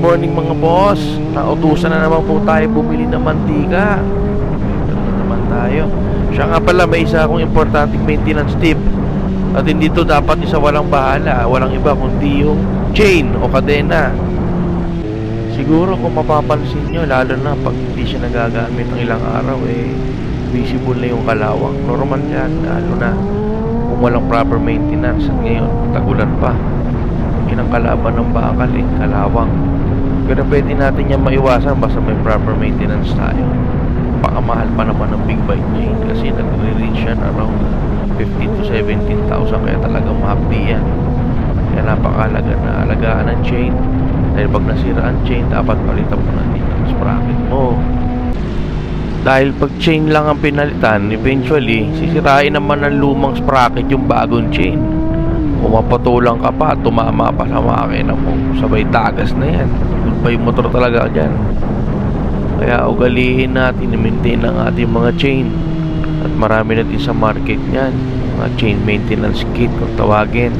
morning mga boss. Nautusan na naman po tayo bumili ng mantika. Ito na naman tayo. Siya nga pala, may isa akong importanteng maintenance tip. At hindi to dapat isa walang bahala. Walang iba kundi yung chain o kadena. Siguro kung mapapansin nyo, lalo na pag hindi siya nagagamit ng ilang araw, visible na yung kalawang. Normal yan, lalo na kung walang proper maintenance. At ngayon, tagulan pa. Yun ang kalaban ng bakal, kalawang. Pero pwede natin yan maiwasan basta may proper maintenance tayo. Pakamahal pa naman ng big bike chain kasi nagre-range yan around 15 to 17,000, kaya talagang mahapdi yan. Kaya napakalaga na alagaan ng chain, dahil pag nasira ang chain, dapat palitan mo natin ang sprocket mo. Dahil pag chain lang ang pinalitan, eventually sisirain naman ng lumang sprocket yung bagong chain. Kung mapatulang ka pa, tumama pa sa makina mo, sabay tagas na yan. Goodbye motor talaga dyan. Kaya ugalihin natin i-maintain ang ating mga chain. At marami na din sa market niyan, mga chain maintenance kit kung tawagin.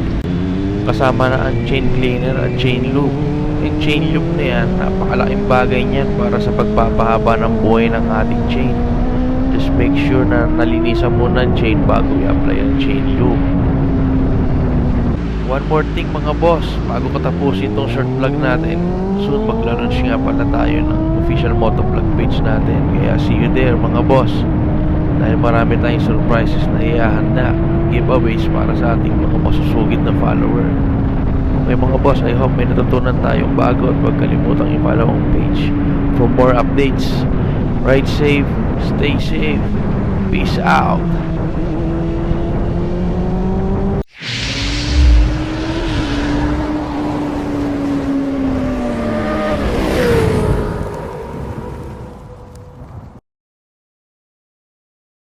Kasama na ang chain cleaner at chain loop. Yung chain loop na yan, napakalaking bagay niyan para sa pagpapahaba ng buhay ng ating chain. Just make sure na nalinisan mo ng chain bago i-apply ang chain loop. One more thing mga boss, bago ko tapusin itong short vlog natin, soon magla-launch nga pala tayo ng official motovlog page natin. Kaya see you there mga boss. Dahil marami tayong surprises na ihahanda, giveaways para sa ating mga masusugid na follower. Okay mga boss, I hope may natutunan tayong bago at huwag kalimutang i-follow ang page for more updates. Ride safe, stay safe, peace out.